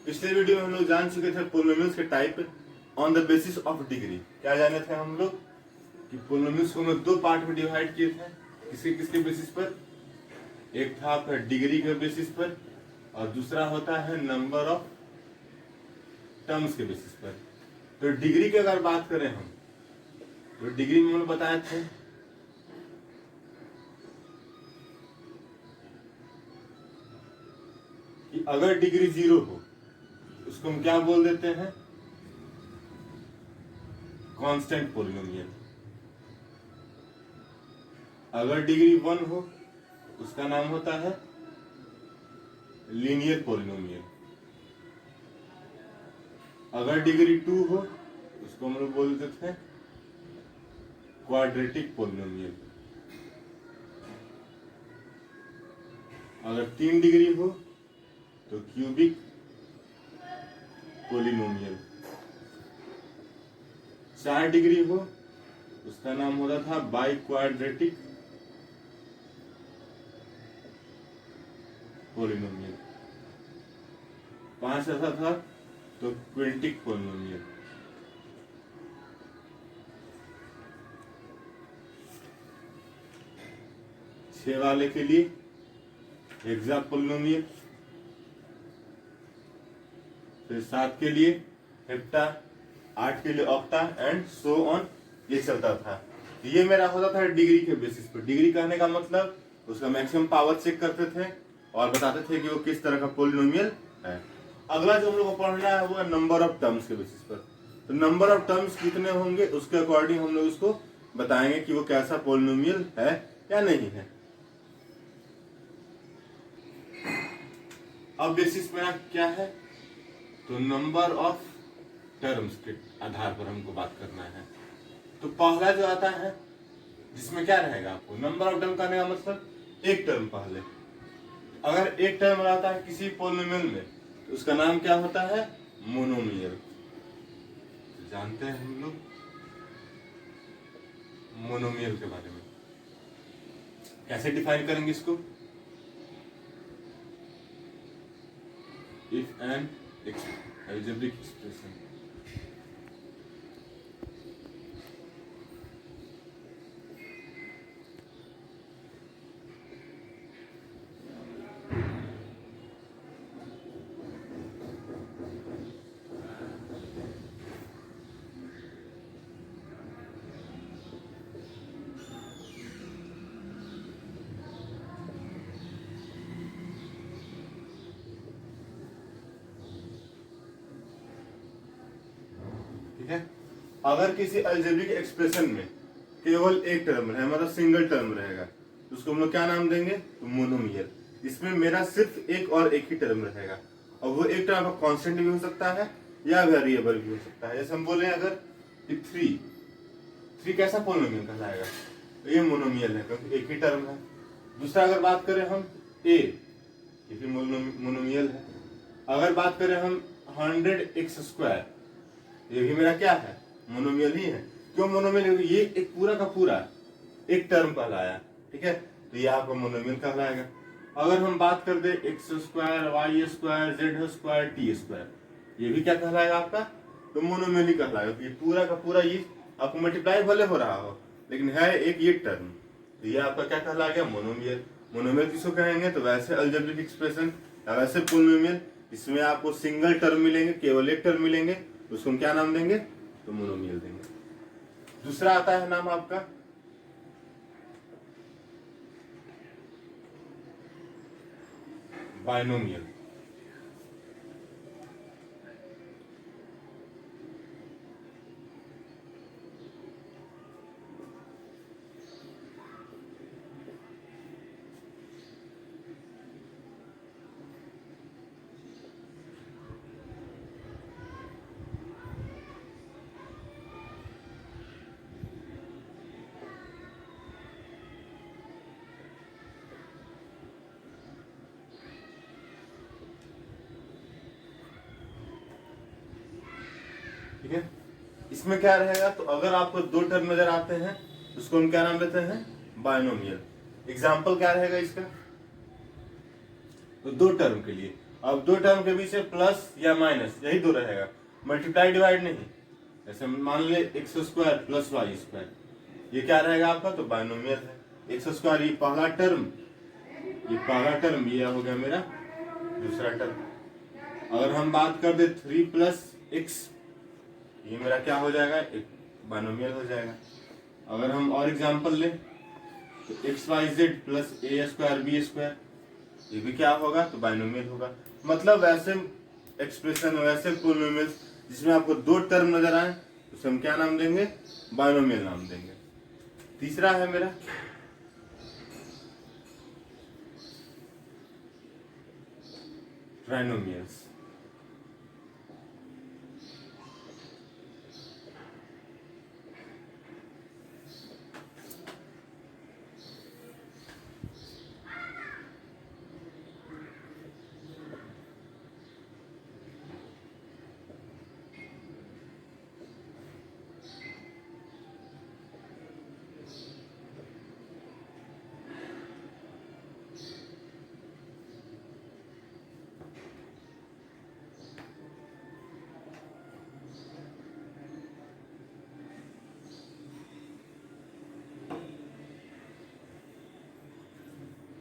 पिछले वीडियो में हम लोग जान चुके थे पोलिनोमियल्स के type on the basis of degree. क्या जाने थे हम लोग कि पोलिनोमियल्स को हम लोग दो पार्ट में डिवाइड किए थे। किसके किसके बेसिस पर? एक था आपका डिग्री के बेसिस पर और दूसरा होता है नंबर ऑफ टर्म्स के बेसिस पर। तो डिग्री की अगर बात करें हम तो डिग्री में हम लोग बताए थे कि अगर डिग्री 0 हो उसको हम क्या बोल देते हैं? Constant polynomial. अगर डिग्री 1 हो उसका नाम होता है लीनियर पोलिनोमियल। अगर डिग्री 2 हो उसको हम लोग बोल देते हैं क्वाड्रेटिक पोलिनोमियल। अगर 3 डिग्री हो तो क्यूबिक पोलिनोमियल। 4 डिग्री हो उसका नाम होता था बाई क्वाड्रेटिक पोलिनोमियल। 5 ऐसा था तो क्विंटिक पोलिनोमियल। छह वाले के लिए हेक्सा पोलिनोमियल, फिर 7 के लिए हेप्टा, 8 के लिए ऑक्टा एंड सो ऑन। ये चलता था। ये मेरा होता था डिग्री के बेसिस पर। डिग्री कहने का मतलब उसका मैक्सिमम पावर चेक करते थे और बताते थे कि वो किस तरह का पोलिनोमियल है। अगला जो हम लोग को पढ़ना है वो है नंबर ऑफ टर्म्स के बेसिस पर। तो नंबर ऑफ टर्म्स कितने होंगे उसके अकॉर्डिंग हम लोग उसको बताएंगे कि वो कैसा पोलिनोमियल है या नहीं है। अब बेसिस मेरा क्या है? तो नंबर ऑफ टर्म्स के आधार पर हमको बात करना है। तो पहला जो आता है जिसमें क्या रहेगा आपको नंबर ऑफ टर्म कहने का मतलब एक टर्म पहले। अगर एक टर्म रहता है किसी पोलिनोमियल में तो उसका नाम क्या होता है? मोनोमियल। जानते हैं हम लोग मोनोमियल के बारे में। कैसे डिफाइन करेंगे इसको? इफ एन algebraic expression ठीक है। अगर किसी अलजेब्रिक एक्सप्रेशन में केवल एक टर्म है मतलब सिंगल टर्म रहेगा तो उसको हम लोग क्या नाम देंगे? तो मोनोमियल। इसमें मेरा सिर्फ एक और एक ही टर्म रहेगा और वो एक टर्म का कांस्टेंट भी हो सकता है या वेरिएबल भी हो सकता है। जैसे हम बोले अगर थ्री कैसा पोलिनोमियल कहलाएगा? तो ये मोनोमियल है क्योंकि एक ही टर्म है। दूसरा अगर बात करें हम ए, ये भी मोनोमियल है। अगर बात करें हम 100x², ये भी मेरा क्या है? मोनोमियल ही है। क्यों मोनोमियल? ये एक पूरा का पूरा एक टर्म कहलाया। ठीक है, तो ये आपका मोनोमियल कहलाएगा। अगर हम बात कर दे x², y², z², t², ये भी क्या कहलाएगा आपका? तो मोनोमियल ही कहलाएगा। तो ये पूरा का पूरा ये आपको मल्टीप्लाई भले हो रहा हो लेकिन है एक ये टर्म, तो ये आपका क्या कहलाएगा? मोनोमियल। मोनोमियल किसको कहेंगे? तो वैसे अलजेब्रिक एक्सप्रेशन या वैसे पोलिनोमियल इसमें आपको सिंगल टर्म मिलेंगे, केवल एक टर्म मिलेंगे, उसको हम क्या नाम देंगे? तो मोनोमियल देंगे। दूसरा आता है नाम आपका बाइनोमियल। ठीक है, इसमें क्या रहेगा? तो अगर आपको दो टर्म नजर आते हैं उसको हम क्या नाम देते हैं? बाइनोमियल। एग्जाम्पल क्या रहेगा इसका? तो दो टर्म के लिए अब दो टर्म के बीच में प्लस या माइनस यही दो रहेगा, मल्टीप्लाई डिवाइड नहीं। जैसे मान ले x square plus y square, ये क्या रहेगा आपका, तो बाइनोमियल है। एक्स स्क्वायर ये पहला टर्म, ये पहला टर्म, ये हो गया मेरा दूसरा टर्म। अगर हम बात कर दे 3 प्लस एक्स, ये मेरा क्या हो जाएगा, एक बाइनोमियल हो जाएगा। अगर हम और एग्जांपल लें तो एक्स वाई जेड प्लस ए स्क्वायर बी स्क्वायर, ये भी क्या होगा, तो बाइनोमियल होगा। मतलब वैसे एक्सप्रेशन, वैसे पोलिनोमियल्स जिसमें आपको दो टर्म नजर आए उसे हम क्या नाम देंगे, बाइनोमियल नाम देंगे। तीसरा है मेरा ट्राइनोमियल्स।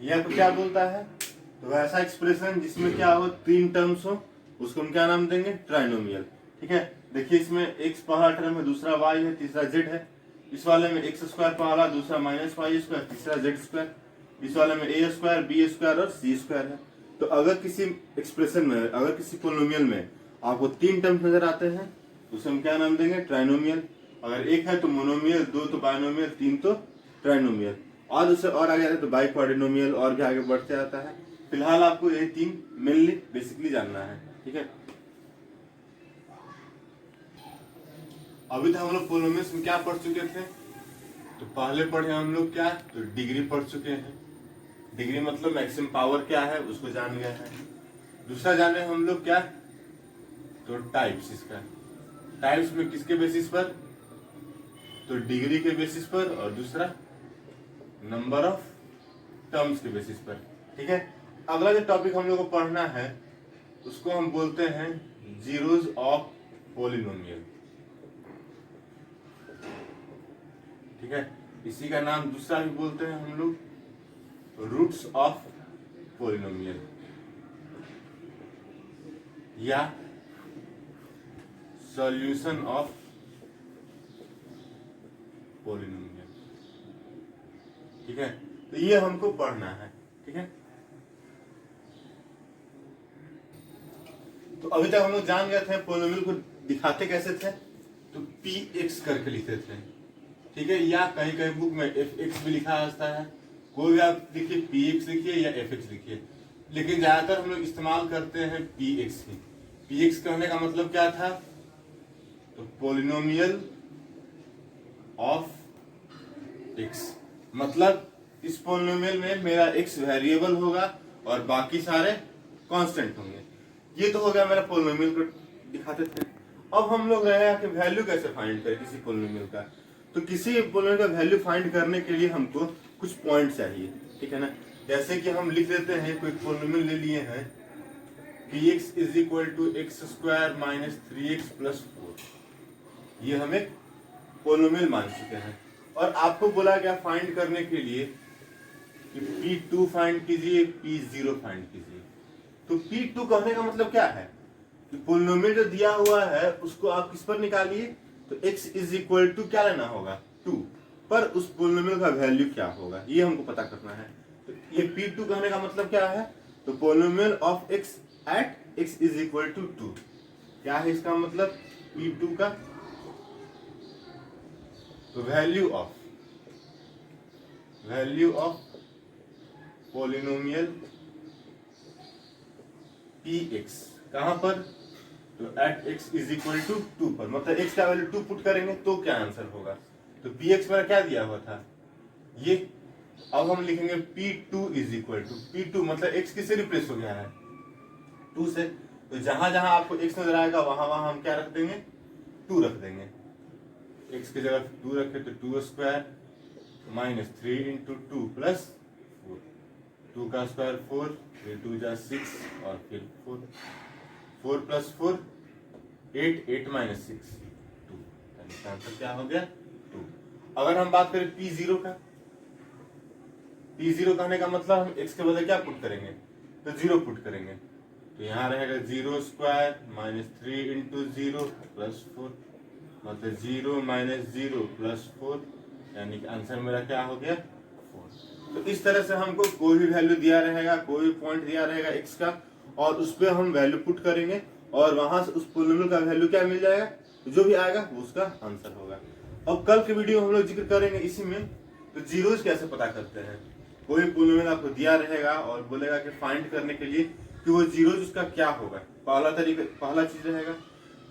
यह तो क्या बोलता है, तो वैसा एक्सप्रेशन जिसमें क्या हो, तीन टर्म्स हो, उसको हम क्या नाम देंगे, ट्राइनोमियल। ठीक है, देखिए इसमें एक्स पहला टर्म है, दूसरा वाई है, तीसरा जेड है। इस वाले में एक्स स्क्वायर पहला, दूसरा माइनस वाई स्क्वायर, तीसरा जेड स्क्वायर। इस वाले में ए स्क्वायर बी स्क्वायर और सी स्क्वायर है। तो अगर किसी एक्सप्रेशन में, अगर किसी पोलिनोमियल में आपको तीन टर्म्स नजर आते हैं उसे हम क्या नाम देंगे, ट्राइनोमियल। अगर एक है तो मोनोमियल, दो तो बाइनोमियल, तीन तो ट्राइनोमियल, और उससे और आगे जाते तो बाई क्वाड्रिनोमियल, और भी आगे बढ़ते आता है। फिलहाल आपको ये तीन मेनली बेसिकली जानना है। ठीक है, अभी तक हम लोग पोलिनोमियल्स में क्या पढ़ चुके थे, तो पहले पढ़े हम लोग क्या, तो डिग्री पढ़ चुके हैं। डिग्री मतलब मैक्सिमम पावर क्या है उसको जान गए हैं। दूसरा जाने हम लोग क्या, तो टाइप्स। इसका टाइप्स में किसके बेसिस पर, तो डिग्री के बेसिस पर, और दूसरा नंबर ऑफ टर्म्स के बेसिस पर। ठीक है, अगला जो टॉपिक हम लोग को पढ़ना है उसको हम बोलते हैं जीरोस ऑफ पोलिनोमियल। ठीक है, इसी का नाम दूसरा भी बोलते हैं हम लोग रूट्स ऑफ पोलिनोमियल या सॉल्यूशन ऑफ पोलिनोमियल। ठीक है, तो ये हमको पढ़ना है। ठीक है, तो अभी तक हम लोग जान गए थे पोलिनोमियल को दिखाते कैसे थे, तो पी एक्स करके लिखते थे। ठीक है, या कहीं कहीं बुक में एफ एक्स भी लिखा रहता है। कोई भी आप लिखिए, पी एक्स लिखिए या एफ एक्स लिखिए, लेकिन ज्यादातर हम लोग इस्तेमाल करते हैं पी एक्स ही। पी एक्स कहने का मतलब क्या था, तो पोलिनोमियल ऑफ एक्स, मतलब इस पोलिनोमियल में मेरा एक्स वेरिएबल होगा और बाकी सारे कांस्टेंट होंगे। ये तो हो गया मेरा पोलिनोमियल को दिखाते थे। अब हम लोग रहे कि वैल्यू कैसे फाइंड करें किसी पोलिनोमियल का। तो किसी पोलिनोमियल का वैल्यू फाइंड करने के लिए हमको कुछ पॉइंट चाहिए। ठीक है ना, जैसे कि हम लिख लेते हैं, कोई पोलिनोमियल ले लिए हैं कि x is equal to x square minus 3x plus 4, ये हम एक पोलिनोमियल मान चुके हैं। और आपको बोला गया फाइंड करने के लिए कि P2 फाइंड कीजिए, P0 फाइंड कीजिए। तो P2 कहने का मतलब क्या है, कि पोलिनोमियल जो दिया हुआ है उसको आप किस पर निकालिए, तो x इज इक्वल टू क्या लेना होगा, 2 पर उस पोलिनोमियल का वैल्यू क्या होगा ये हमको पता करना है। तो ये P2 कहने का मतलब क्या है, तो polynomial of x at x is equal to 2। क्या है इसका मतलब P2 का, तो वैल्यू ऑफ पोलिनोमियल px कहां पर, तो at x is equal to 2 पर, मतलब x का वैल्यू 2 पुट करेंगे तो क्या आंसर होगा, तो px मेरा क्या दिया हुआ था ये। अब हम लिखेंगे p2 is equal to, p2 मतलब x किससे रिप्लेस हो गया है, 2 से। तो जहां जहां आपको x नजर आएगा वहां वहां हम क्या रख देंगे, 2 रख देंगे। x की जगह 2 रखे तो 2 स्क्वायर माइनस 3 इंटू 2 प्लस 4। 2 का स्क्वायर 4, फिर 2 जा 6 और फिर 4, 4 प्लस 4 8, 8 माइनस 6 2, यानी इसका आंसर क्या हो गया 2। अगर हम बात करें P0 का, P0 कहने का मतलब हम x के बदले क्या पुट करेंगे, तो 0 पुट करेंगे। तो यहाँ रहेगा 0 स्क्वायर माइनस 3 इंटू 0 प्लस 4, मतलब 0 माइनस 0 प्लस 4, यानी कि आंसर मेरा क्या हो गया 4। तो इस तरह से हमको कोई भी वैल्यू दिया रहेगा, कोई भी पॉइंट दिया रहेगा x का, और उस पर हम वैल्यू पुट करेंगे और वहां से उस पोलिनोमियल का वैल्यू क्या मिल जाएगा, जो भी आएगा वो उसका आंसर होगा। अब कल के वीडियो में हम लोग जिक्र करेंगे इसी में, तो जीरोज कैसे पता करते हैं। कोई पोलिनोमियल आपको दिया रहेगा और बोलेगा कि फाइंड करने के लिए कि वो जीरोज उसका क्या होगा, पहला चीज रहेगा।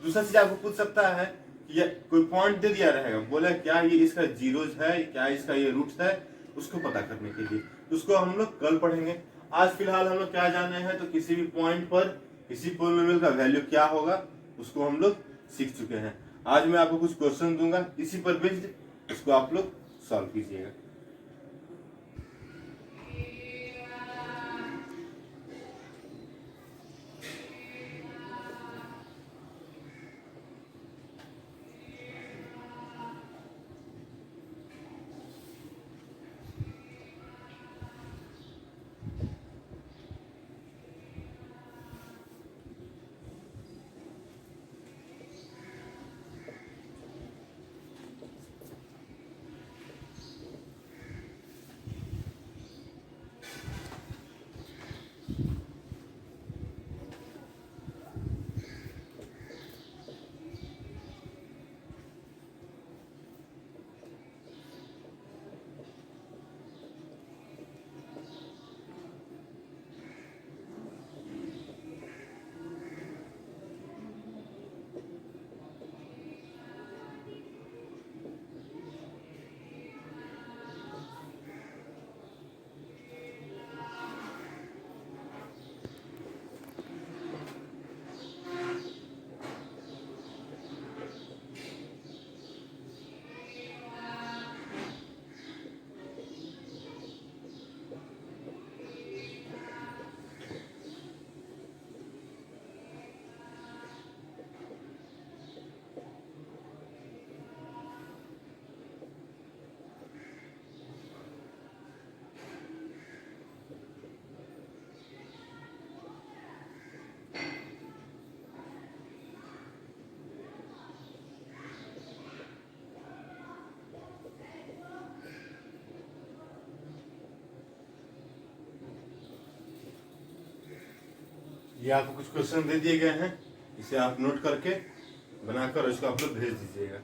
दूसरा चीज आपको पूछ सकता है कि कोई पॉइंट दे दिया रहेगा, बोला क्या ये इसका जीरोज है, क्या इसका ये रूट्स है, उसको पता करने के लिए। उसको हम लोग कल पढ़ेंगे। आज फिलहाल हम लोग क्या जाने हैं, तो किसी भी पॉइंट पर किसी पोलिनोमियल का वैल्यू क्या होगा उसको हम लोग सीख चुके हैं। आज मैं आपको कुछ क्वेश्चन दूंगा, इसी पर बेस्ड उसको आप लोग सॉल्व कीजिएगा। ये आपको कुछ क्वेश्चन दे दिए गए हैं, इसे आप नोट करके बनाकर उसको आप लोग भेज दीजिएगा।